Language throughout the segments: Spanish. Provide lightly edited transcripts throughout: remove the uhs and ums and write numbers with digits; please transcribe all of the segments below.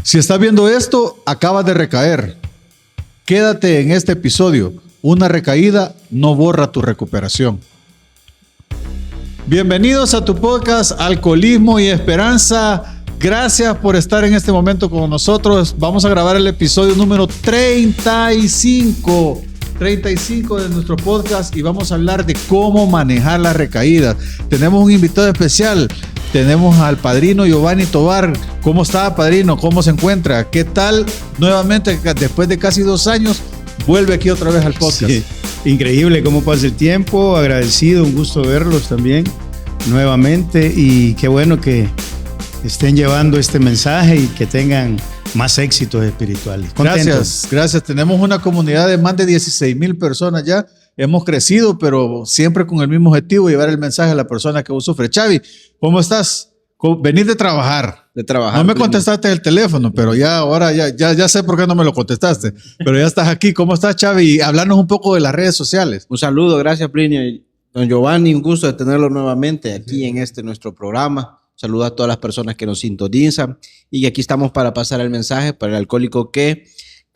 Si estás viendo esto, acabas de recaer. Quédate en este episodio. Una recaída no borra tu recuperación. Bienvenidos a tu podcast Alcoholismo y Esperanza. Gracias por estar en este momento con nosotros. Vamos a grabar el episodio número 35 de nuestro podcast y vamos a hablar de cómo manejar las recaídas. Tenemos un invitado especial. Tenemos al padrino Giovanni Tovar. ¿Cómo está, padrino? ¿Cómo se encuentra? ¿Qué tal? Nuevamente, después de casi 2 años, vuelve aquí otra vez al podcast. Sí, increíble cómo pasa el tiempo. Agradecido, un gusto verlos también nuevamente. Y qué bueno que estén llevando este mensaje y que tengan más éxitos espirituales. Contentos. Gracias. Tenemos una comunidad de más de 16,000 personas ya. Hemos crecido, pero siempre con el mismo objetivo, llevar el mensaje a la persona que sufre. Xavi, ¿cómo estás? Venís de trabajar. No me contestaste el teléfono, pero ahora ya sé por qué no me lo contestaste. Pero ya estás aquí. ¿Cómo estás, Xavi? Háblanos un poco de las redes sociales. Un saludo, gracias, Plinio. Don Giovanni, un gusto de tenerlo nuevamente aquí en nuestro programa. Saludo a todas las personas que nos sintonizan y aquí estamos para pasar el mensaje para el alcohólico que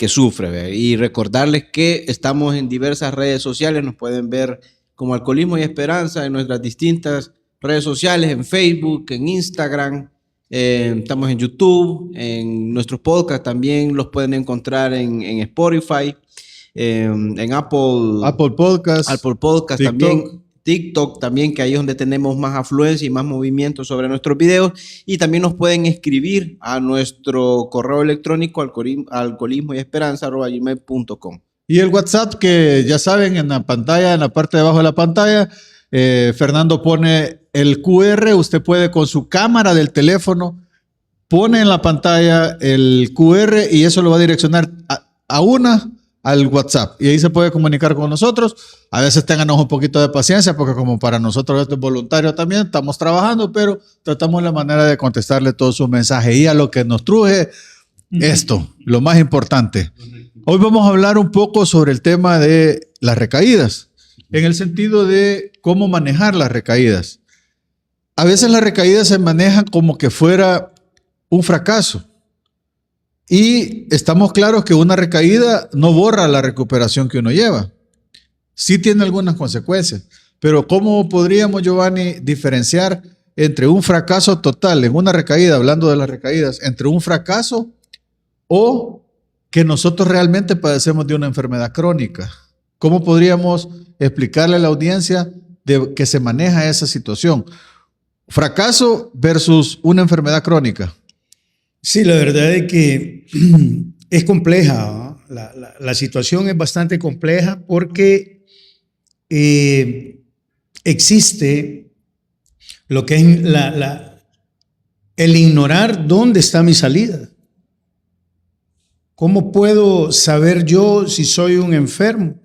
sufre, ¿ve? Y recordarles que estamos en diversas redes sociales, nos pueden ver como Alcoholismo y Esperanza en nuestras distintas redes sociales, en Facebook, en Instagram, estamos en YouTube, en nuestros podcasts también los pueden encontrar en Spotify, en Apple Podcast también. TikTok también, que ahí es donde tenemos más afluencia y más movimiento sobre nuestros videos, y también nos pueden escribir a nuestro correo electrónico alcoholismoyesperanza@gmail.com. Y el WhatsApp, que ya saben, en la pantalla, en la parte de abajo de la pantalla, Fernando pone el QR. Usted puede con su cámara del teléfono, pone en la pantalla el QR y eso lo va a direccionar al WhatsApp, y ahí se puede comunicar con nosotros. A veces ténganos un poquito de paciencia, porque como para nosotros esto es voluntario también, estamos trabajando, pero tratamos la manera de contestarle todos sus mensajes. Y a lo que nos truje esto, lo más importante. Hoy vamos a hablar un poco sobre el tema de las recaídas, en el sentido de cómo manejar las recaídas. A veces las recaídas se manejan como que fuera un fracaso. Y estamos claros que una recaída no borra la recuperación que uno lleva. Sí tiene algunas consecuencias, pero ¿cómo podríamos, Giovanni, diferenciar entre un fracaso total en una recaída, hablando de las recaídas, entre un fracaso o que nosotros realmente padecemos de una enfermedad crónica? ¿Cómo podríamos explicarle a la audiencia de que se maneja esa situación? Fracaso versus una enfermedad crónica. Sí, la verdad es que es compleja, ¿no? La situación es bastante compleja porque existe lo que es el ignorar dónde está mi salida. ¿Cómo puedo saber yo si soy un enfermo?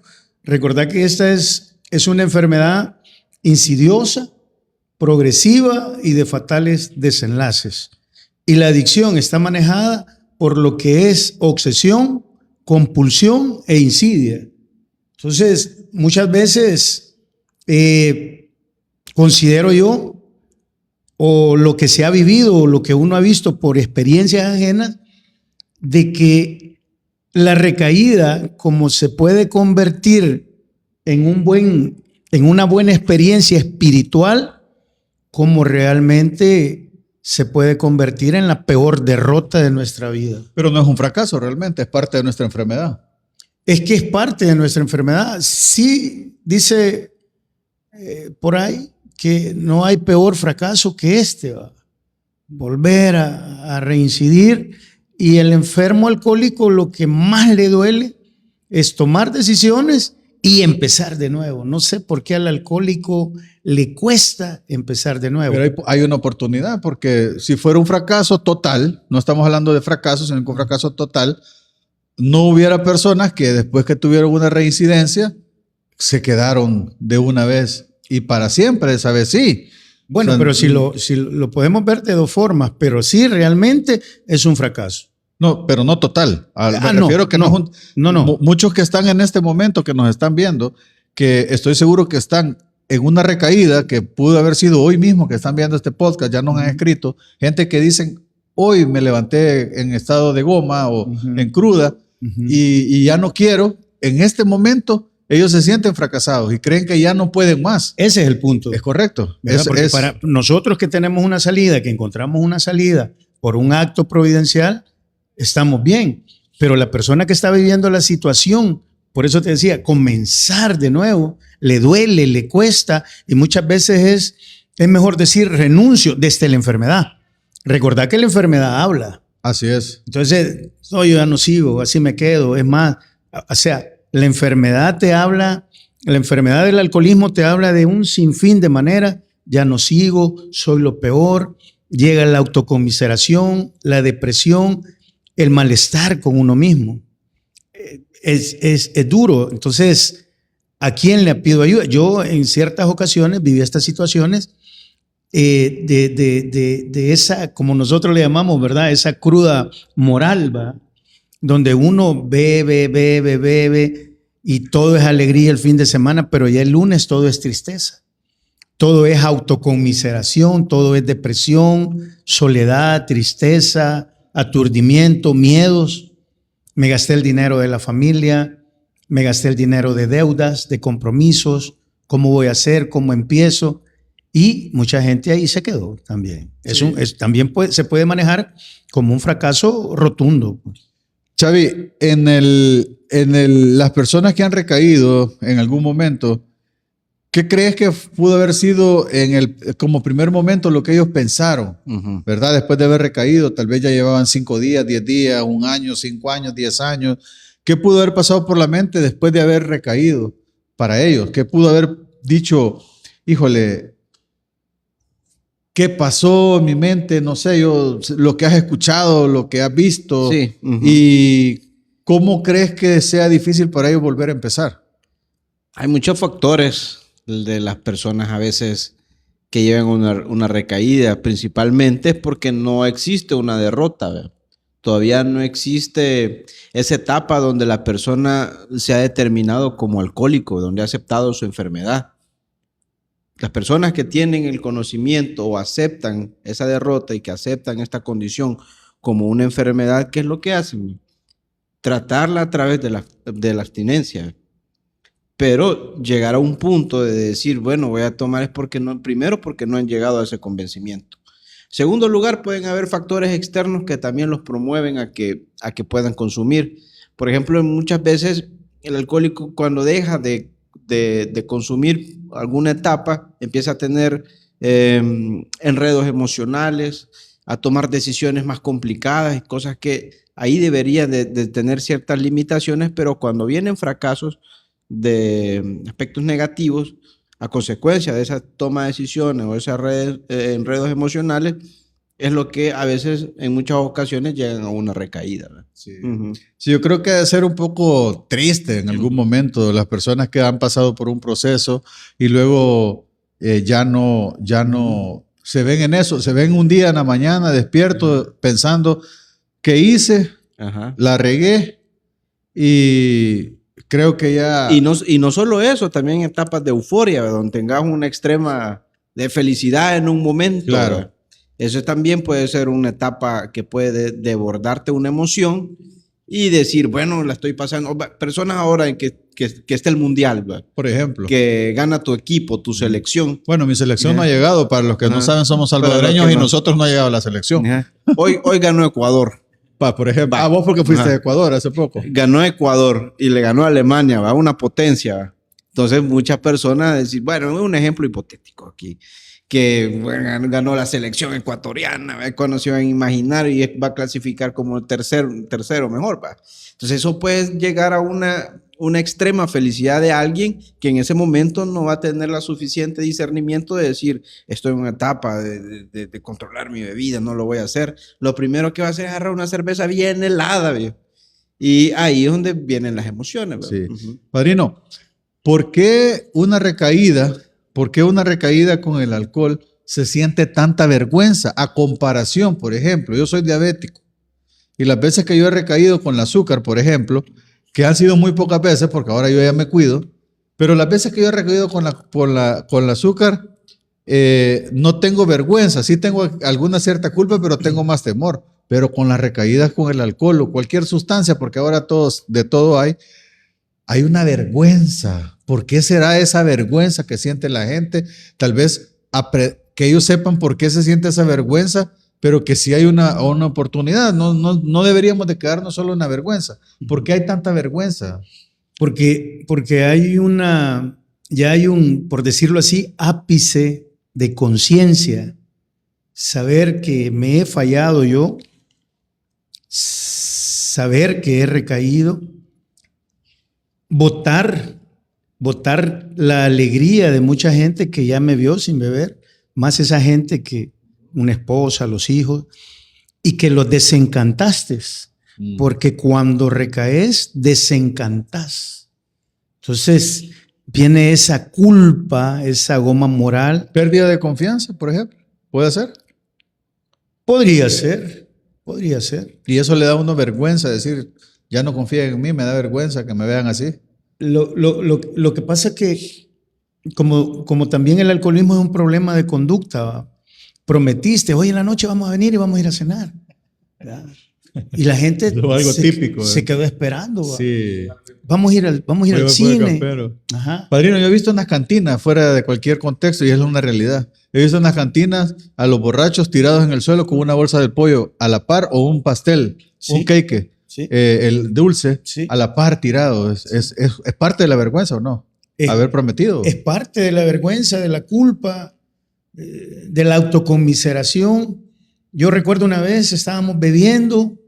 Recordad que esta es una enfermedad insidiosa, progresiva y de fatales desenlaces. Y la adicción está manejada por lo que es obsesión, compulsión e insidia. Entonces, muchas veces considero yo, o lo que se ha vivido, o lo que uno ha visto por experiencias ajenas, de que la recaída, como se puede convertir en una buena experiencia espiritual, como realmente se puede convertir en la peor derrota de nuestra vida. Pero no es un fracaso realmente, es parte de nuestra enfermedad. Es que es parte de nuestra enfermedad. Sí, dice por ahí que no hay peor fracaso que volver a reincidir. Y el enfermo alcohólico lo que más le duele es tomar decisiones y empezar de nuevo. No sé por qué al alcohólico le cuesta empezar de nuevo. Pero hay una oportunidad, porque si fuera un fracaso total, no estamos hablando de fracaso, sino que un fracaso total, no hubiera personas que después que tuvieron una reincidencia se quedaron de una vez y para siempre, esa vez sí. Bueno, o sea, pero si lo podemos ver de dos formas, pero sí realmente es un fracaso. No, pero no total. Me refiero que no. Muchos que están en este momento, que nos están viendo, que estoy seguro que están en una recaída que pudo haber sido hoy mismo, que están viendo este podcast, ya nos han escrito, gente que dicen, hoy me levanté en estado de goma o en cruda y ya no quiero, en este momento ellos se sienten fracasados y creen que ya no pueden más. Ese es el punto. Es correcto. Porque para nosotros que tenemos una salida, que encontramos una salida por un acto providencial, estamos bien. Pero la persona que está viviendo la situación, por eso te decía, comenzar de nuevo, le duele, le cuesta, y muchas veces es mejor decir renuncio desde la enfermedad. Recordad que la enfermedad habla. Así es. Entonces, no, yo ya no sigo, así me quedo. Es más, o sea, la enfermedad te habla, la enfermedad del alcoholismo te habla de un sinfín de maneras. Ya no sigo, soy lo peor. Llega la autocomiseración, la depresión, el malestar con uno mismo. Es duro. Entonces, ¿a quién le pido ayuda? Yo en ciertas ocasiones viví estas situaciones de esa, como nosotros le llamamos, ¿verdad? Esa cruda moral, ¿va? Donde uno bebe y todo es alegría el fin de semana, pero ya el lunes todo es tristeza. Todo es autoconmiseración, todo es depresión, soledad, tristeza, aturdimiento, miedos. Me gasté el dinero de la familia, me gasté el dinero de deudas, de compromisos, ¿cómo voy a hacer? ¿Cómo empiezo? Y mucha gente ahí se quedó también. Sí. También se puede manejar como un fracaso rotundo. Xavi, las personas que han recaído en algún momento, ¿qué crees que pudo haber sido como primer momento lo que ellos pensaron? ¿Verdad? Después de haber recaído, tal vez ya llevaban 5 días, 10 días, 1 año, 5 años, 10 años. ¿Qué pudo haber pasado por la mente después de haber recaído para ellos? ¿Qué pudo haber dicho, híjole, qué pasó en mi mente? No sé, lo que has escuchado, lo que has visto. Sí. ¿Y cómo crees que sea difícil para ellos volver a empezar? Hay muchos factores de las personas a veces que llevan una recaída, principalmente porque no existe una derrota, ¿verdad? Todavía no existe esa etapa donde la persona se ha determinado como alcohólico, donde ha aceptado su enfermedad. Las personas que tienen el conocimiento o aceptan esa derrota y que aceptan esta condición como una enfermedad, ¿qué es lo que hacen? Tratarla a través de la abstinencia. Pero llegar a un punto de decir, bueno, voy a tomar es primero porque no han llegado a ese convencimiento. Segundo lugar, pueden haber factores externos que también los promueven a que puedan consumir. Por ejemplo, muchas veces el alcohólico cuando deja de consumir alguna etapa, empieza a tener enredos emocionales, a tomar decisiones más complicadas y cosas que ahí deberían de tener ciertas limitaciones, pero cuando vienen fracasos de aspectos negativos a consecuencia de esa toma de decisiones o esos enredos emocionales, es lo que a veces en muchas ocasiones llegan a una recaída, ¿verdad? Sí. Sí, yo creo que debe ser un poco triste en algún momento las personas que han pasado por un proceso y luego ya no se ven en eso, se ven un día en la mañana despierto pensando ¿qué hice? La regué y creo que ya... Y no solo eso, también etapas de euforia, ¿verdad? Donde tengas una extrema de felicidad en un momento. Claro. ¿verdad? Eso también puede ser una etapa que puede desbordarte una emoción y decir, bueno, la estoy pasando. Personas ahora en que está el mundial, ¿verdad? Por ejemplo. Que gana tu equipo, tu selección. Bueno, mi selección no ha llegado. Para los que no saben, somos salvadoreños y nosotros no ha llegado a la selección. Hoy ganó Ecuador. Por ejemplo. Vos porque fuiste de Ecuador hace poco. Ganó Ecuador y le ganó a Alemania, ¿va? Una potencia. ¿va? Entonces muchas personas decir, bueno, es un ejemplo hipotético aquí, que bueno, ganó la selección ecuatoriana, ¿va? Cuando se van a imaginar y va a clasificar como tercero mejor, ¿va? Entonces eso puede llegar a una extrema felicidad de alguien que en ese momento no va a tener la suficiente discernimiento de decir, estoy en una etapa de controlar mi bebida, no lo voy a hacer. Lo primero que va a hacer es agarrar una cerveza bien helada, ¿ve? Y ahí es donde vienen las emociones, ¿ve? Sí. Padrino, ¿por qué una recaída con el alcohol se siente tanta vergüenza a comparación? Por ejemplo, yo soy diabético y las veces que yo he recaído con el azúcar, por ejemplo, que han sido muy pocas veces porque ahora yo ya me cuido, pero las veces que yo he recaído con el azúcar, no tengo vergüenza, sí tengo alguna cierta culpa, pero tengo más temor. pero con las recaídas con el alcohol o cualquier sustancia, porque ahora de todo hay una vergüenza. ¿Por qué será esa vergüenza que siente la gente? Tal vez que ellos sepan por qué se siente esa vergüenza, pero que sí hay una oportunidad. No deberíamos de quedarnos solo en la vergüenza. ¿Por qué hay tanta vergüenza? Porque ya hay un, por decirlo así, ápice de conciencia. Saber que me he fallado yo, saber que he recaído, votar la alegría de mucha gente que ya me vio sin beber, más esa gente que una esposa, los hijos, y que los desencantaste, porque cuando recaes, desencantás. Entonces viene esa culpa, esa goma moral. Pérdida de confianza, por ejemplo, ¿puede ser? Podría ser. Y eso le da a uno vergüenza, decir, ya no confían en mí, me da vergüenza que me vean así. Lo que pasa es que, como también el alcoholismo es un problema de conducta, prometiste, hoy en la noche vamos a venir y vamos a ir a cenar, ¿verdad? Y la gente algo típico, se quedó esperando. Sí. Vamos a ir al cine. Ajá. Padrino, yo he visto unas cantinas fuera de cualquier contexto y es una realidad. He visto unas cantinas a los borrachos tirados en el suelo con una bolsa de pollo a la par o un pastel, sí, un cake, sí, el dulce, sí, a la par tirado. ¿Es parte de la vergüenza o no? Haber prometido. Es parte de la vergüenza, de la culpa, de la autoconmiseración. Yo recuerdo una vez estábamos bebiendo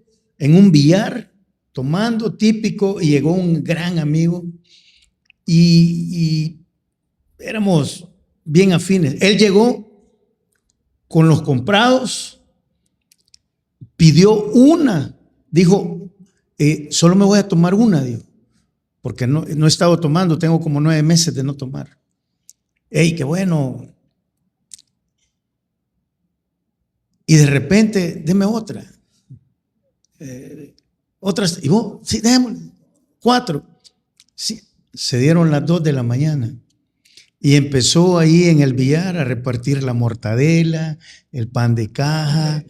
en un billar, tomando, típico, y llegó un gran amigo y éramos bien afines. Él llegó con los comprados, pidió una, dijo, solo me voy a tomar una, dijo, porque no he estado tomando, tengo como 9 meses de no tomar. ¡Ey, qué bueno! Y de repente, deme otra. Otras, y vos, sí, démosle, 4. Sí, se dieron las 2 de la mañana. Y empezó ahí en el billar a repartir la mortadela, el pan de caja.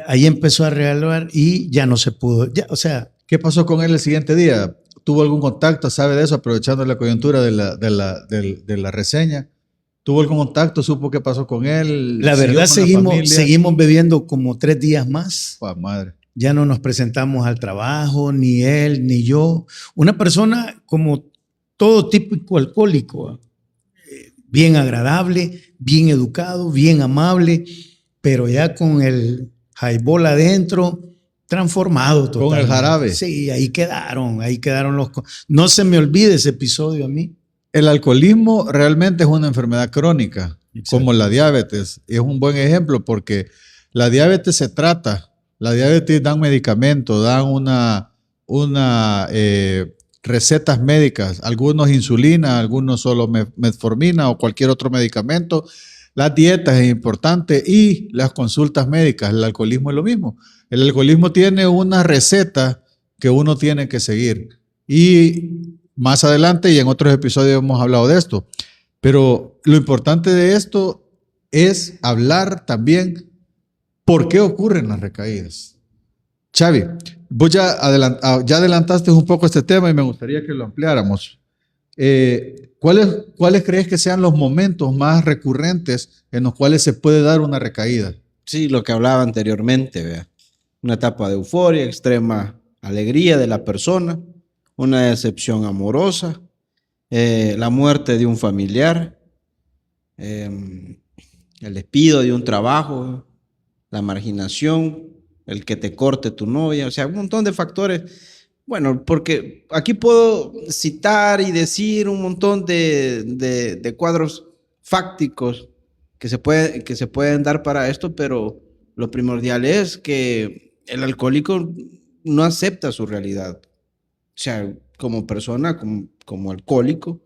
Ahí empezó a regalar y ya no se pudo. Ya, o sea, ¿qué pasó con él el siguiente día? ¿Tuvo algún contacto? ¿Sabe de eso? Aprovechando la coyuntura de la reseña. ¿Tuvo algún contacto? ¿Supo qué pasó con él? La verdad, seguimos bebiendo como 3 días más. ¡Oh, madre! Ya no nos presentamos al trabajo, ni él, ni yo. Una persona como todo típico alcohólico, bien agradable, bien educado, bien amable, pero ya con el highball adentro, transformado totalmente. Con el jarabe. Sí, ahí quedaron los... No se me olvide ese episodio a mí. El alcoholismo realmente es una enfermedad crónica, exacto, como la diabetes. Es un buen ejemplo porque la diabetes se trata, la diabetes dan medicamentos, dan recetas médicas, algunos insulina, algunos solo metformina o cualquier otro medicamento. Las dietas es importante y las consultas médicas. El alcoholismo es lo mismo. El alcoholismo tiene una receta que uno tiene que seguir. Y más adelante y en otros episodios hemos hablado de esto. Pero lo importante de esto es hablar también por qué ocurren las recaídas. Xavi, vos ya adelantaste un poco este tema y me gustaría que lo ampliáramos. ¿Cuáles crees que sean los momentos más recurrentes en los cuales se puede dar una recaída? Sí, lo que hablaba anteriormente, ¿vea? Una etapa de euforia, extrema alegría de la persona, una decepción amorosa, la muerte de un familiar, el despido de un trabajo, la marginación, el que te corte tu novia, o sea, un montón de factores. Bueno, porque aquí puedo citar y decir un montón de cuadros fácticos que se pueden dar para esto, pero lo primordial es que el alcohólico no acepta su realidad. O sea, como persona, como alcohólico,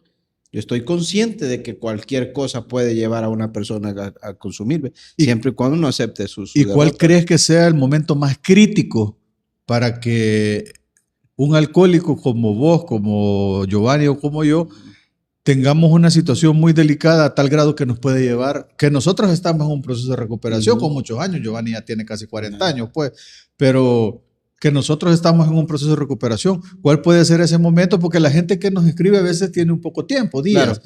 yo estoy consciente de que cualquier cosa puede llevar a una persona a consumir, siempre y cuando no acepte su ¿Y cuál derrota? ¿Crees que sea el momento más crítico para que un alcohólico como vos, como Giovanni o como yo, tengamos una situación muy delicada a tal grado que nos puede llevar, que nosotros estamos en un proceso de recuperación con muchos años, Giovanni ya tiene casi 40 años, pues, pero que nosotros estamos en un proceso de recuperación. ¿Cuál puede ser ese momento? Porque la gente que nos escribe a veces tiene un poco tiempo, días,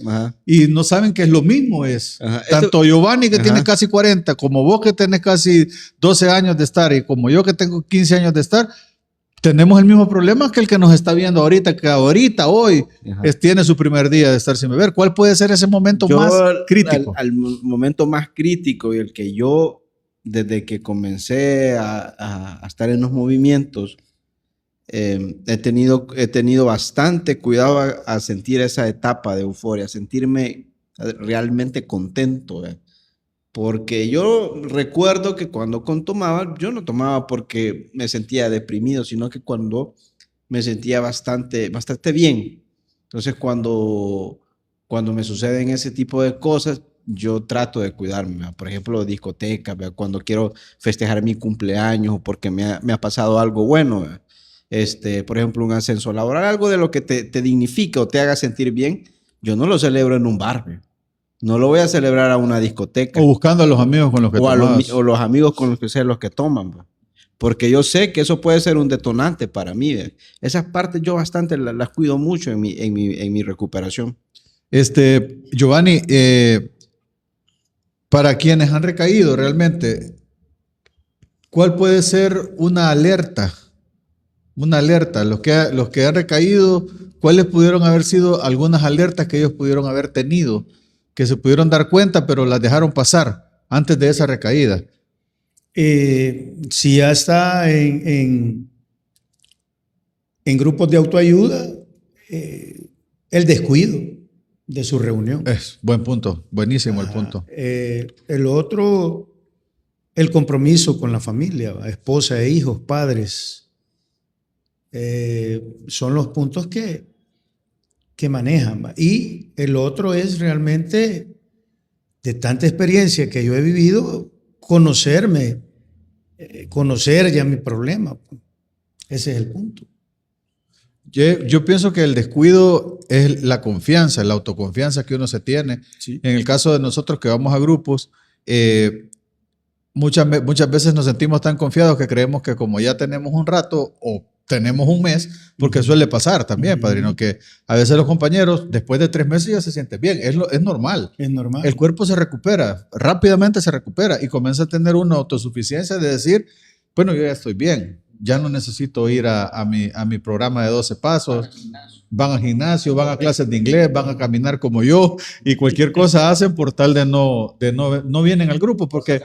y no saben que es lo mismo es. Tanto Giovanni que tiene casi 40, como vos que tenés casi 12 años de estar, y como yo que tengo 15 años de estar, tenemos el mismo problema que el que nos está viendo ahorita, que ahorita, hoy, tiene su primer día de estar sin beber. ¿Cuál puede ser ese momento más crítico? Al momento más crítico y el que yo, desde que comencé a estar en los movimientos, he tenido bastante cuidado a sentir esa etapa de euforia, a sentirme realmente contento. Porque yo recuerdo que cuando tomaba, yo no tomaba porque me sentía deprimido, sino que cuando me sentía bastante bien. Entonces, cuando me suceden ese tipo de cosas, yo trato de cuidarme. Por ejemplo, discotecas, cuando quiero festejar mi cumpleaños o porque me ha pasado algo bueno. Por ejemplo, un ascenso laboral, algo de lo que te dignifique o te haga sentir bien, yo no lo celebro en un bar. No lo voy a celebrar a una discoteca. O buscando a los amigos con los que tomas. O los amigos con los que sean los que toman. Porque yo sé que eso puede ser un detonante para mí. Esas partes yo bastante las cuido mucho en mi recuperación. Giovanni, para quienes han recaído realmente, ¿cuál puede ser una alerta? Una alerta. Los que han recaído, ¿cuáles pudieron haber sido algunas alertas que ellos pudieron haber tenido? Que se pudieron dar cuenta, pero las dejaron pasar antes de esa recaída. Si ya está en grupos de autoayuda, el descuido de su reunión. Es buen punto, buenísimo el punto. El otro, el compromiso con la familia, esposa e hijos, padres, son los puntos que manejan. Y el otro es realmente, de tanta experiencia que yo he vivido, conocer ya mi problema. Ese es el punto. Yo pienso que el descuido es la confianza, la autoconfianza que uno se tiene. Sí. En el caso de nosotros que vamos a grupos, muchas veces nos sentimos tan confiados que creemos que como ya tenemos un rato o tenemos un mes, porque suele pasar también, padrino, que a veces los compañeros después de 3 meses ya se sienten bien. Es normal. Es normal. El cuerpo se recupera, rápidamente se recupera y comienza a tener una autosuficiencia de decir, bueno, yo ya estoy bien. Ya no necesito ir a mi programa de 12 pasos, van al gimnasio, van a clases de inglés, van a caminar como yo y cualquier cosa hacen por tal de no vienen al grupo porque,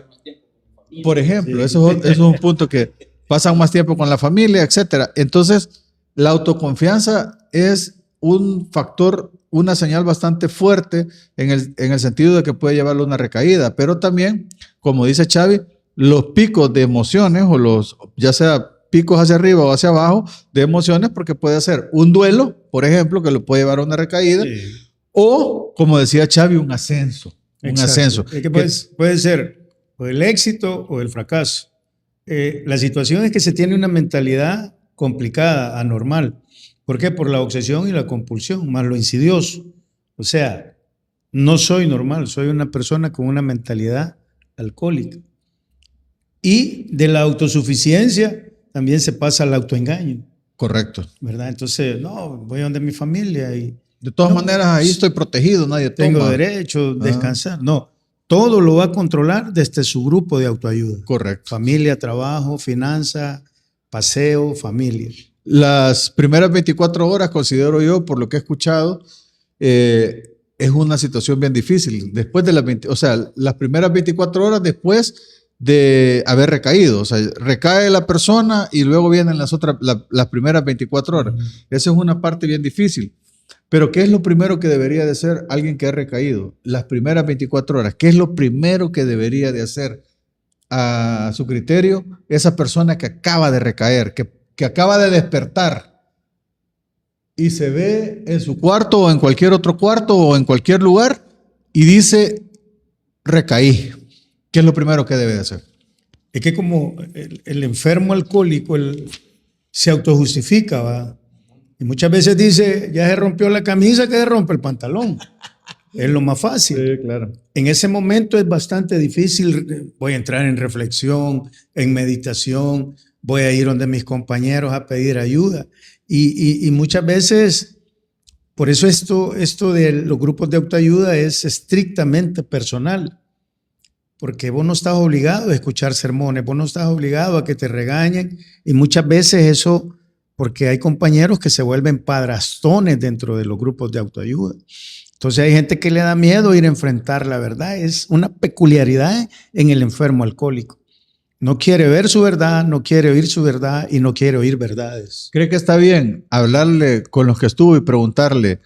por ejemplo, eso es un punto que pasan más tiempo con la familia, etcétera. Entonces, la autoconfianza es un factor, una señal bastante fuerte en el sentido de que puede llevarlo a una recaída, pero también, como dice Xavi, los picos de emociones ya sea picos hacia arriba o hacia abajo de emociones, porque puede ser un duelo, por ejemplo, que lo puede llevar a una recaída, o, como decía Xavi, un ascenso. Un ascenso. Es que puede ser o el éxito o el fracaso. La situación es que se tiene una mentalidad complicada, anormal. ¿Por qué? Por la obsesión y la compulsión, más lo insidioso. O sea, no soy normal, soy una persona con una mentalidad alcohólica. Y de la autosuficiencia también se pasa al autoengaño. Correcto. ¿Verdad? Entonces, no, voy a donde mi familia y... De todas maneras, ahí estoy protegido, nadie toma. Tengo derecho a descansar. No, todo lo va a controlar desde su grupo de autoayuda. Correcto. Familia, trabajo, finanza, paseo, familia. Las primeras 24 horas, considero yo, por lo que he escuchado, es una situación bien difícil. Después de las primeras 24 horas después de haber recaído. O sea, recae la persona y luego vienen las primeras 24 horas. Esa es una parte bien difícil. Pero ¿qué es lo primero que debería de hacer alguien que ha recaído? Las primeras 24 horas. ¿Qué es lo primero que debería de hacer a su criterio esa persona que acaba de recaer, que acaba de despertar y se ve en su cuarto o en cualquier otro cuarto o en cualquier lugar y dice, recaí? ¿Qué es lo primero que debe de hacer? Es que como el enfermo alcohólico se autojustifica, ¿va? Y muchas veces dice, ya se rompió la camisa, que se rompe el pantalón. Es lo más fácil. Sí, claro. En ese momento es bastante difícil. Voy a entrar en reflexión, en meditación, voy a ir donde mis compañeros a pedir ayuda. Y muchas veces, por eso esto de los grupos de autoayuda es estrictamente personal. Porque vos no estás obligado a escuchar sermones, vos no estás obligado a que te regañen. Y muchas veces eso, porque hay compañeros que se vuelven padrastones dentro de los grupos de autoayuda. Entonces hay gente que le da miedo ir a enfrentar la verdad. Es una peculiaridad en el enfermo alcohólico. No quiere ver su verdad, no quiere oír su verdad y no quiere oír verdades. ¿Cree que está bien hablarle con los que estuvo y preguntarle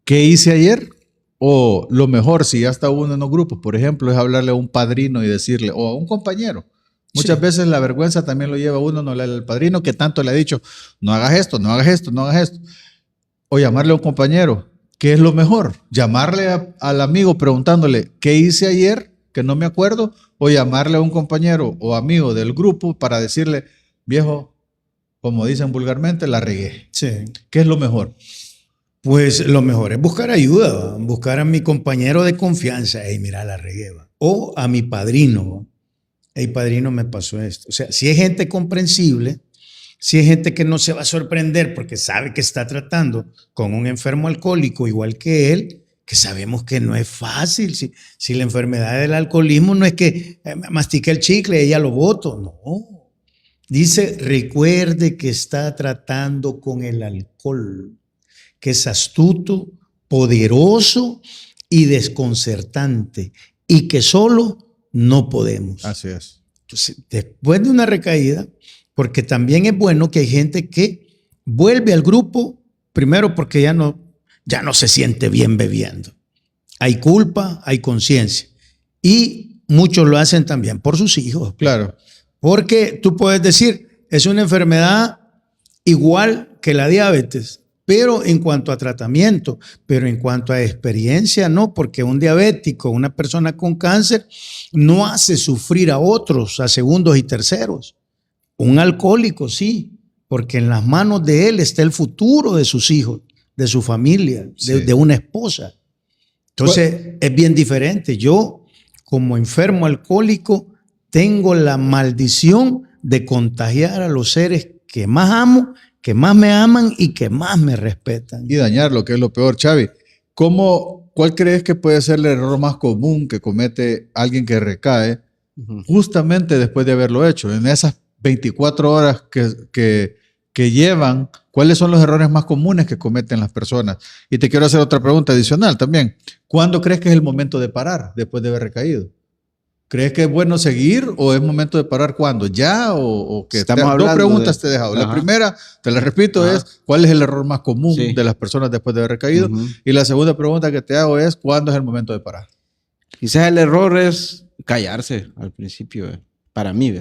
qué hice ayer? O lo mejor, si ya está uno en los grupos, por ejemplo, es hablarle a un padrino y decirle, o a un compañero. Muchas veces la vergüenza también lo lleva a uno, no le al padrino que tanto le ha dicho, no hagas esto, no hagas esto, no hagas esto. O llamarle a un compañero. ¿Qué es lo mejor? ¿Llamarle al amigo preguntándole qué hice ayer, que no me acuerdo? ¿O llamarle a un compañero o amigo del grupo para decirle, viejo, como dicen vulgarmente, la regué? Sí. ¿Qué es lo mejor? Pues lo mejor es buscar ayuda, ¿va? Buscar a mi compañero de confianza. Hey, mira, la regué, ¿va? O a mi padrino. ¿Va? Hey, padrino, me pasó esto. O sea, si es gente comprensible, si es gente que no se va a sorprender porque sabe que está tratando con un enfermo alcohólico igual que él, que sabemos que no es fácil. Si la enfermedad del alcoholismo no es que mastique el chicle y ya lo boto, no. Dice, recuerde que está tratando con el alcohol, que es astuto, poderoso y desconcertante, y que solo no podemos. Así es. Entonces, después de una recaída, porque también es bueno que hay gente que vuelve al grupo, primero porque ya no se siente bien bebiendo. Hay culpa, hay conciencia. Y muchos lo hacen también por sus hijos. Claro. Porque tú puedes decir, es una enfermedad igual que la diabetes, pero en cuanto a tratamiento, pero en cuanto a experiencia, no, porque un diabético, una persona con cáncer, no hace sufrir a otros, a segundos y terceros. Un alcohólico, sí, porque en las manos de él está el futuro de sus hijos, de su familia, de una esposa. Entonces, es bien diferente. Yo, como enfermo alcohólico, tengo la maldición de contagiar a los seres que más amo, que más me aman y que más me respetan. Y dañar, lo que es lo peor. Xavi, ¿cuál crees que puede ser el error más común que comete alguien que recae justamente después de haberlo hecho? En esas 24 horas que llevan, ¿cuáles son los errores más comunes que cometen las personas? Y te quiero hacer otra pregunta adicional también. ¿Cuándo crees que es el momento de parar después de haber recaído? ¿Crees que es bueno seguir o es momento de parar cuándo? ¿Ya o qué? Dos preguntas te he dejado. La primera, te la repito, es ¿cuál es el error más común de las personas después de haber recaído? Y la segunda pregunta que te hago es ¿cuándo es el momento de parar? Quizás el error es callarse al principio, para mí,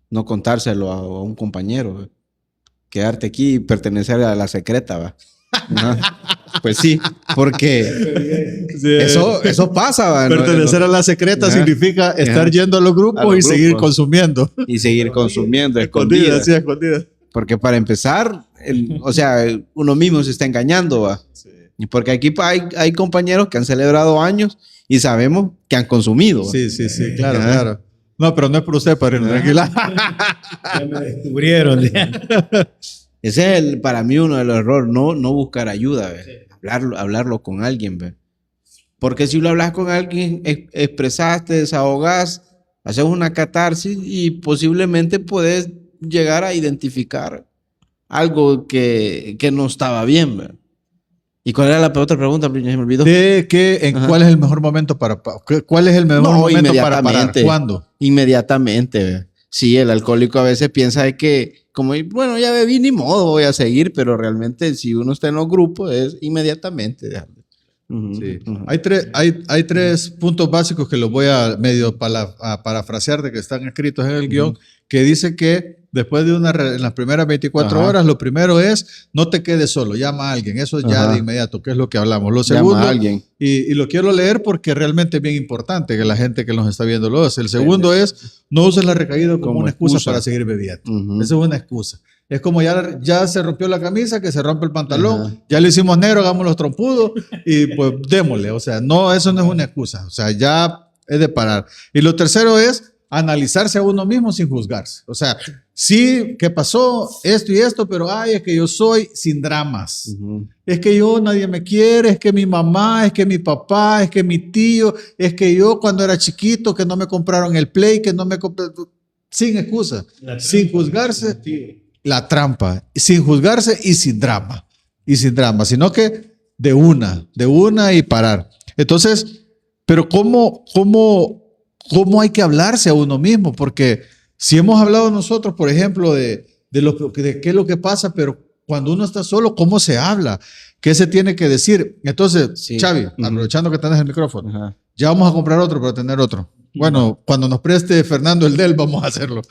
no contárselo a un compañero, quedarte aquí y pertenecer a la secreta, ¿va? ¿No? Pues sí, porque eso pasa. ¿va? Pertenecer a la secreta significa estar yendo a los grupos y seguir consumiendo. Y seguir consumiendo, escondida. Sí, escondida. Porque para empezar, o sea, uno mismo se está engañando, ¿va? Sí. Y porque aquí hay compañeros que han celebrado años y sabemos que han consumido. ¿va? Sí, claro, claro. No, pero no es por usted, padrino, tranquila. Ya me descubrieron. Ese es para mí uno de los errores, no buscar ayuda, hablarlo con alguien. ¿ve? Porque si lo hablas con alguien, expresas, te desahogás, haces una catarsis y posiblemente puedes llegar a identificar algo que no estaba bien. ¿ve? ¿Y cuál era la otra pregunta? Se me olvidó. ¿Cuál es el mejor momento para parar? ¿Cuándo? Inmediatamente. ¿ve? Sí, el alcohólico a veces piensa de que, como, bueno, ya bebí, ni modo, voy a seguir, pero realmente si uno está en los grupos es inmediatamente. Sí. Hay tres puntos básicos que los voy a medio parafrasear de que están escritos en el guión, que dice que después de en las primeras 24 horas, lo primero es no te quedes solo, llama a alguien. Eso es ya de inmediato, que es lo que hablamos. Lo segundo, llama a alguien. Y lo quiero leer porque realmente es bien importante que la gente que nos está viendo lo hace. El segundo es no uses la recaída como una excusa para seguir bebiendo. Esa es una excusa. Es como ya se rompió la camisa, que se rompe el pantalón, Ajá. ya le hicimos negro, hagamos los trompudos y pues démosle. O sea, no, eso no es una excusa. O sea, ya es de parar. Y lo tercero es analizarse a uno mismo sin juzgarse. O sea, sí, ¿qué pasó? Esto y esto, pero ay, es que yo soy sin dramas. Ujú. Es que yo nadie me quiere, es que mi mamá, es que mi papá, es que mi tío, es que yo cuando era chiquito que no me compraron el Play, que no me compraron... Sin excusa, sin juzgarse, la trampa, sin juzgarse y sin drama. Y sin drama, sino que de una y parar. Entonces, pero ¿cómo hay que hablarse a uno mismo? Porque si hemos hablado nosotros, por ejemplo, de qué es lo que pasa, pero cuando uno está solo, ¿cómo se habla? ¿Qué se tiene que decir? Entonces, Sí. Xavi, Ujú. aprovechando que tenés el micrófono, Ajá. ya vamos a comprar otro para tener otro. Bueno, cuando nos preste Fernando el del, vamos a hacerlo.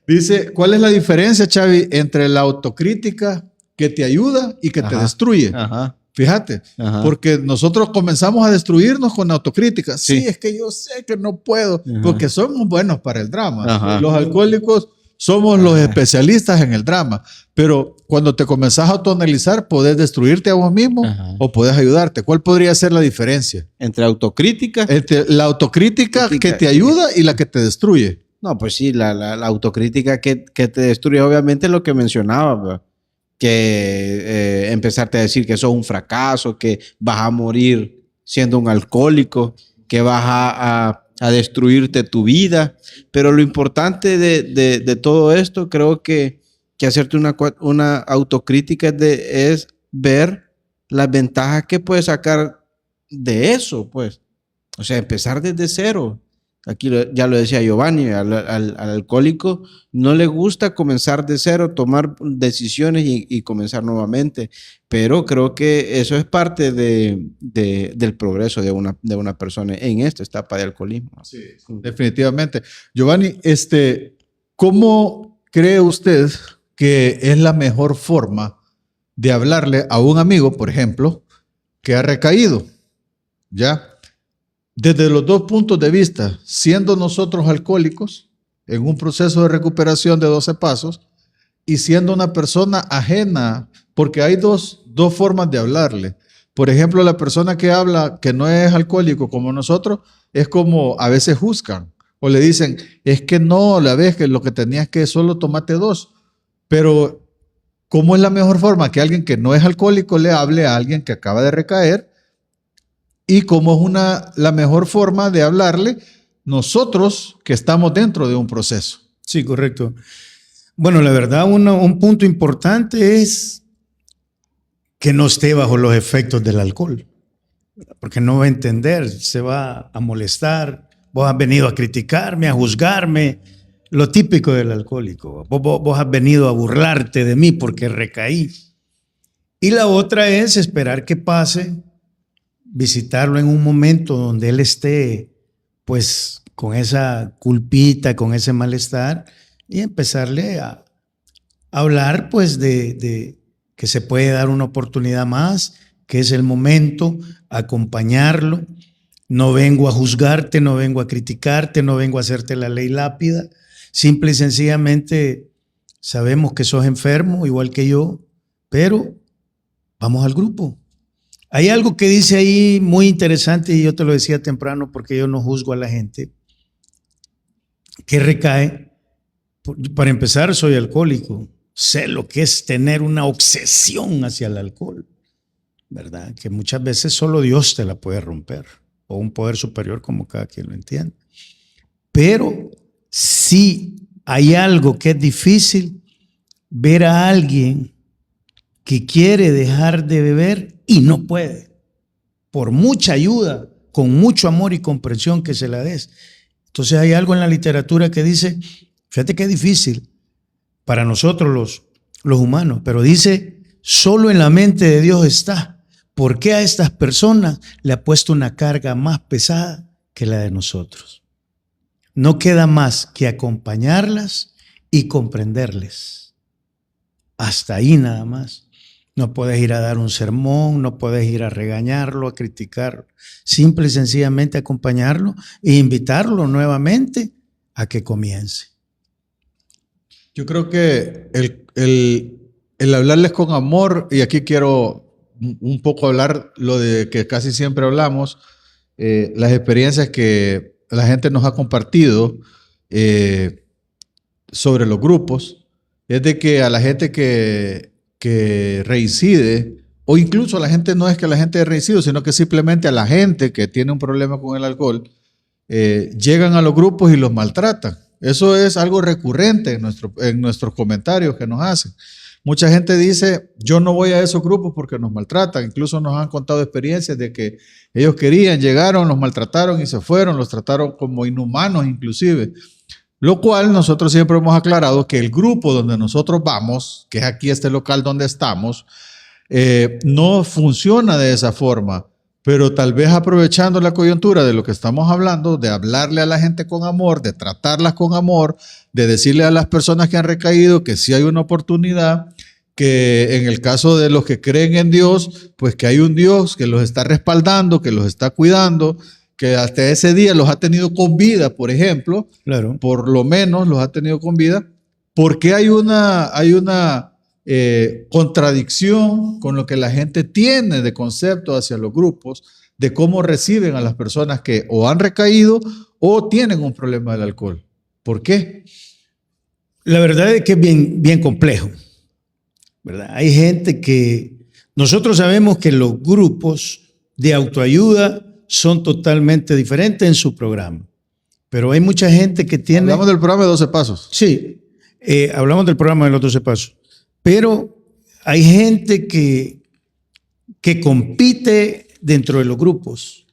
Dice, ¿cuál es la diferencia, Xavi, entre la autocrítica que te ayuda y que te Ajá. destruye? Ajá. Fíjate, Ajá. porque nosotros comenzamos a destruirnos con autocrítica. Sí, Sí. es que yo sé que no puedo, Ajá. porque somos buenos para el drama. Ajá. Los alcohólicos somos los especialistas en el drama, pero cuando te comenzás a autoanalizar, podés destruirte a vos mismo Ajá. o podés ayudarte. ¿Cuál podría ser la diferencia? Entre autocrítica. Entre la autocrítica que te ayuda y la que te destruye. No, pues sí, la autocrítica que te destruye, obviamente, es lo que mencionaba, ¿verdad? Que empezarte a decir que sos un fracaso, que vas a morir siendo un alcohólico, que vas a destruirte tu vida. Pero lo importante de todo esto, creo que hacerte una autocrítica es ver las ventajas que puedes sacar de eso, pues. O sea, empezar desde cero. Aquí ya lo decía Giovanni, al alcohólico no le gusta comenzar de cero, tomar decisiones y comenzar nuevamente, pero creo que eso es parte del progreso de una persona en esta etapa de alcoholismo. Sí, definitivamente. Giovanni, ¿cómo cree usted que es la mejor forma de hablarle a un amigo, por ejemplo, que ha recaído? ¿Ya? Desde los dos puntos de vista, siendo nosotros alcohólicos en un proceso de recuperación de 12 pasos y siendo una persona ajena, porque hay dos formas de hablarle. Por ejemplo, la persona que habla que no es alcohólico como nosotros, es como a veces juzgan o le dicen, es que no, la vez que lo que tenías que solo tomate 2. Pero, ¿cómo es la mejor forma que alguien que no es alcohólico le hable a alguien que acaba de recaer? Y cómo es la mejor forma de hablarle nosotros que estamos dentro de un proceso. Sí, correcto. Bueno, la verdad, un punto importante es que no esté bajo los efectos del alcohol, porque no va a entender, se va a molestar. Vos has venido a criticarme, a juzgarme, lo típico del alcohólico. Vos has venido a burlarte de mí porque recaí. Y la otra es esperar que pase, visitarlo en un momento donde él esté pues con esa culpita, con ese malestar y empezarle a hablar pues de que se puede dar una oportunidad más, que es el momento, acompañarlo. No vengo a juzgarte, no vengo a criticarte, no vengo a hacerte la ley lápida. Simple y sencillamente sabemos que sos enfermo, igual que yo, pero vamos al grupo. Hay algo que dice ahí muy interesante y yo te lo decía temprano porque yo no juzgo a la gente que recae. Para empezar, soy alcohólico. Sé lo que es tener una obsesión hacia el alcohol, ¿verdad? Que muchas veces solo Dios te la puede romper o un poder superior como cada quien lo entiende. Pero si hay algo que es difícil, ver a alguien que quiere dejar de beber y no puede, por mucha ayuda, con mucho amor y comprensión que se la des. Entonces hay algo en la literatura que dice, fíjate que es difícil para nosotros los humanos, pero dice, solo en la mente de Dios está. ¿Por qué a estas personas le ha puesto una carga más pesada que la de nosotros? No queda más que acompañarlas y comprenderles. Hasta ahí nada más. No puedes ir a dar un sermón, no puedes ir a regañarlo, a criticarlo. Simple y sencillamente acompañarlo e invitarlo nuevamente a que comience. Yo creo que el hablarles con amor, y aquí quiero un poco hablar lo de que casi siempre hablamos, las experiencias que la gente nos ha compartido sobre los grupos, es de que a la gente que reincide, o incluso a la gente, no es que la gente reincide, sino que simplemente a la gente que tiene un problema con el alcohol, llegan a los grupos y los maltratan. Eso es algo recurrente en nuestros comentarios que nos hacen. Mucha gente dice, yo no voy a esos grupos porque nos maltratan. Incluso nos han contado experiencias de que ellos querían, llegaron, los maltrataron y se fueron, los trataron como inhumanos inclusive. Lo cual nosotros siempre hemos aclarado que el grupo donde nosotros vamos, que es aquí este local donde estamos, no funciona de esa forma. Pero tal vez aprovechando la coyuntura de lo que estamos hablando, de hablarle a la gente con amor, de tratarlas con amor, de decirle a las personas que han recaído que sí hay una oportunidad, que en el caso de los que creen en Dios, pues que hay un Dios que los está respaldando, que los está cuidando, que hasta ese día los ha tenido con vida, por ejemplo, Claro. por lo menos los ha tenido con vida, porque hay una contradicción con lo que la gente tiene de concepto hacia los grupos, de cómo reciben a las personas que o han recaído o tienen un problema del alcohol. ¿Por qué? La verdad es que es bien, bien complejo, ¿verdad? Hay gente que nosotros sabemos que los grupos de autoayuda son totalmente diferentes en su programa, pero hay mucha gente que tiene... Hablamos del programa de 12 Pasos. Sí, hablamos del programa de los 12 Pasos, pero hay gente que compite dentro de los grupos,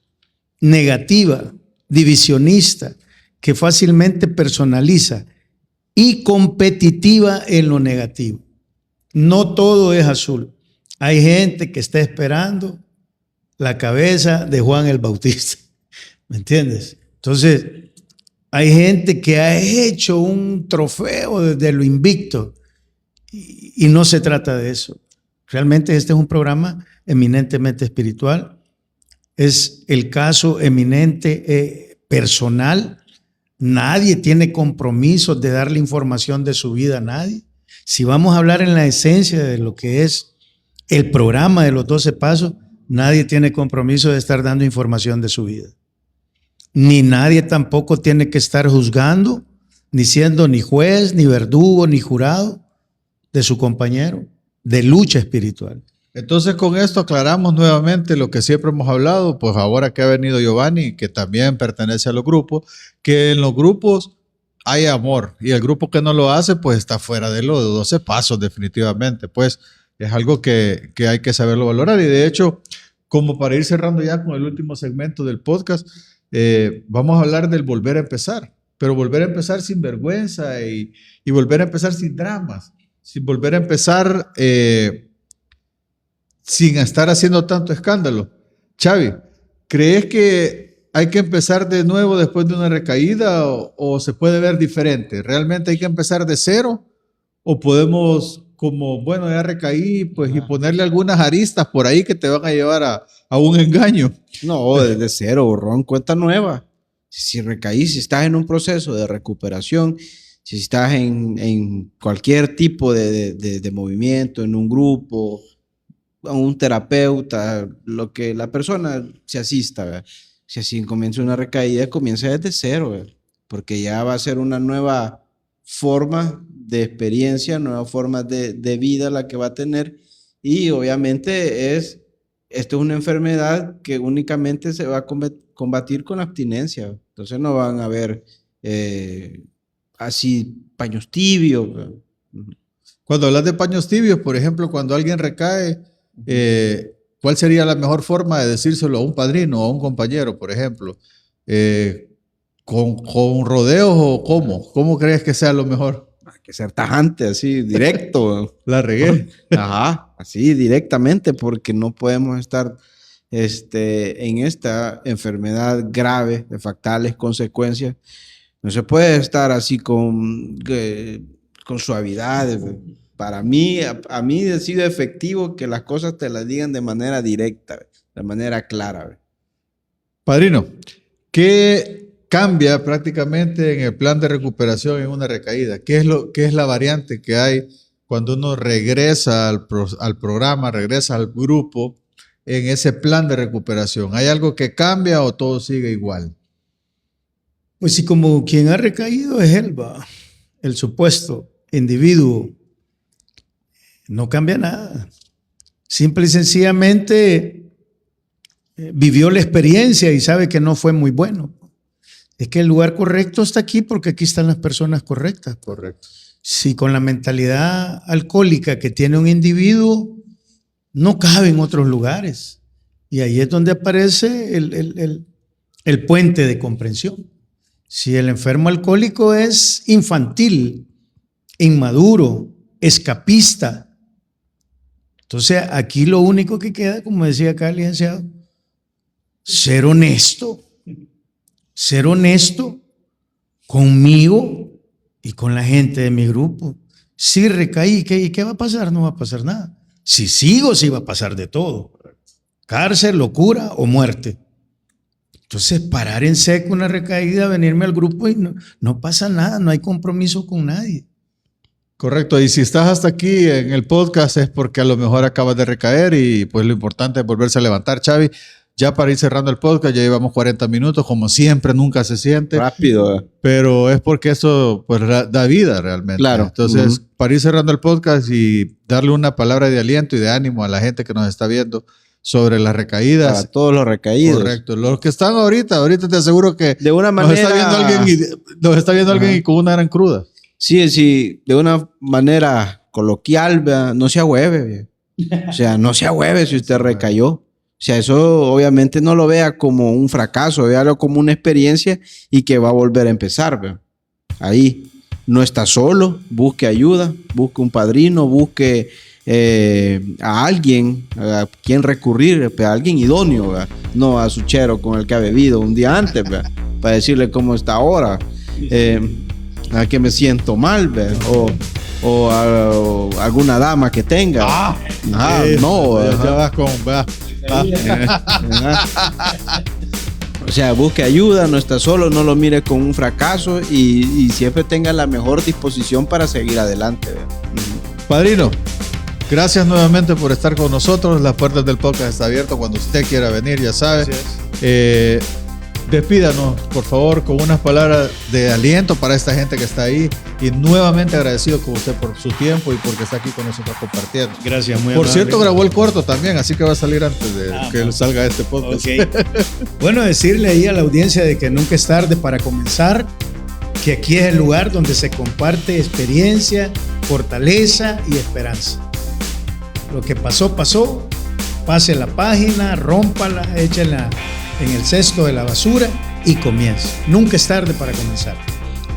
negativa, divisionista, que fácilmente personaliza y competitiva en lo negativo. No todo es azul. Hay gente que está esperando la cabeza de Juan el Bautista. ¿Me entiendes? Entonces, hay gente que ha hecho un trofeo desde lo invicto y no se trata de eso. Realmente este es un programa eminentemente espiritual. Es el caso eminente personal. Nadie tiene compromisos de darle información de su vida a nadie. Si vamos a hablar en la esencia de lo que es el programa de los 12 Pasos, nadie tiene compromiso de estar dando información de su vida. Ni nadie tampoco tiene que estar juzgando, ni siendo ni juez, ni verdugo, ni jurado de su compañero, de lucha espiritual. Entonces con esto aclaramos nuevamente lo que siempre hemos hablado, pues ahora que ha venido Giovanni, que también pertenece a los grupos, que en los grupos hay amor y el grupo que no lo hace pues está fuera de los 12 Pasos definitivamente, pues es algo que hay que saberlo valorar. Y de hecho, como para ir cerrando ya con el último segmento del podcast, vamos a hablar del volver a empezar, pero volver a empezar sin vergüenza y volver a empezar sin dramas, sin volver a empezar sin estar haciendo tanto escándalo. Xavi, ¿crees que hay que empezar de nuevo después de una recaída o se puede ver diferente? ¿Realmente hay que empezar de cero o podemos, como, bueno, ya recaí, pues y ponerle algunas aristas por ahí que te van a llevar a un engaño? No, desde cero, borrón, cuenta nueva. Si recaís, si estás en un proceso de recuperación, si estás en cualquier tipo de movimiento, en un grupo, a un terapeuta, lo que la persona se asista, ¿verdad? Si así comienza una recaída, comienza desde cero, ¿verdad? Porque ya va a ser una nueva forma de experiencia, nueva forma de vida la que va a tener, y obviamente esto es una enfermedad que únicamente se va a combatir con la abstinencia. Entonces no van a haber así paños tibios, ¿verdad? Cuando hablas de paños tibios, por ejemplo, cuando alguien recae, ¿cuál sería la mejor forma de decírselo a un padrino o a un compañero, por ejemplo? ¿Con rodeos o cómo? ¿Cómo crees que sea lo mejor? Hay que ser tajante, así, directo. La regué. Ajá, así, directamente, porque no podemos estar en esta enfermedad grave de fatales consecuencias. No se puede estar así con suavidad. Para mí, a mí ha sido efectivo que las cosas te las digan de manera directa, de manera clara. Padrino, ¿qué cambia prácticamente en el plan de recuperación en una recaída. ¿Qué es la variante que hay cuando uno regresa al programa, regresa al grupo en ese plan de recuperación? ¿Hay algo que cambia o todo sigue igual? Pues si como quien ha recaído es él, el supuesto individuo, no cambia nada. Simple y sencillamente vivió la experiencia y sabe que no fue muy bueno. Es que el lugar correcto está aquí porque aquí están las personas correctas. Correcto. Si con la mentalidad alcohólica que tiene un individuo, no cabe en otros lugares. Y ahí es donde aparece el puente de comprensión. Si el enfermo alcohólico es infantil, inmaduro, escapista, entonces aquí lo único que queda, como decía acá el licenciado, ser honesto conmigo y con la gente de mi grupo. Si recaí, ¿qué va a pasar? No va a pasar nada. Si sigo, sí va a pasar de todo. Cárcel, locura o muerte. Entonces, parar en seco una recaída, venirme al grupo y no pasa nada, no hay compromiso con nadie. Correcto, y si estás hasta aquí en el podcast es porque a lo mejor acabas de recaer y pues lo importante es volverse a levantar. Xavi, ya para ir cerrando el podcast, ya llevamos 40 minutos, como siempre, nunca se siente. Rápido. Pero es porque eso pues da vida realmente. Claro. Entonces, para ir cerrando el podcast y darle una palabra de aliento y de ánimo a la gente que nos está viendo sobre las recaídas. Para todos los recaídos. Correcto. Los que están ahorita te aseguro que de una manera, nos está viendo alguien y con una gran cruda. Sí, de una manera coloquial, ¿verdad? No se ahueve. O sea, no se ahueve si usted recayó. O sea, eso obviamente no lo vea como un fracaso, véalo como una experiencia y que va a volver a empezar, ¿verdad? Ahí no está solo, busque ayuda, busque un padrino, busque a alguien a quien recurrir, a alguien idóneo, ¿verdad? No a su chero con el que ha bebido un día antes, ¿verdad? Para decirle cómo está ahora, a que me siento mal, ¿verdad? O a alguna dama que tenga. No, ya vas con... O sea, busque ayuda, no está solo, no lo mire con un fracaso y siempre tenga la mejor disposición para seguir adelante, ¿verdad? Padrino, gracias nuevamente por estar con nosotros. Las puertas del podcast están abiertas cuando usted quiera venir, ya sabe. Despídanos, por favor, con unas palabras de aliento para esta gente que está ahí y nuevamente agradecido con usted por su tiempo y porque está aquí con nosotros compartiendo. Gracias, muy Por amable. cierto, grabó el corto también, así que va a salir antes de que salga este podcast. Okay. Bueno, decirle ahí a la audiencia de que nunca es tarde para comenzar, que aquí es el lugar donde se comparte experiencia, fortaleza y esperanza. Lo que pasó, pase la página, rómpala, échala en el cesto de la basura y comienza. Nunca es tarde para comenzar.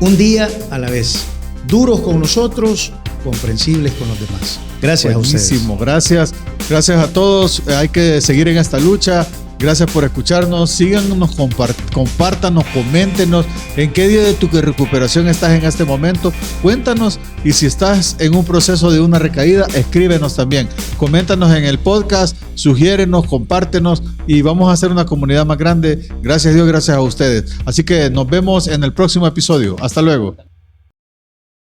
Un día a la vez. Duros con nosotros, comprensibles con los demás. Gracias. Buenísimo, a ustedes. Gracias a todos. Hay que seguir en esta lucha. Gracias por escucharnos. Síganos, compártanos, coméntenos en qué día de tu recuperación estás en este momento. Cuéntanos, y si estás en un proceso de una recaída, escríbenos también. Coméntanos en el podcast, sugiérenos, compártenos y vamos a hacer una comunidad más grande. Gracias a Dios, gracias a ustedes. Así que nos vemos en el próximo episodio. Hasta luego.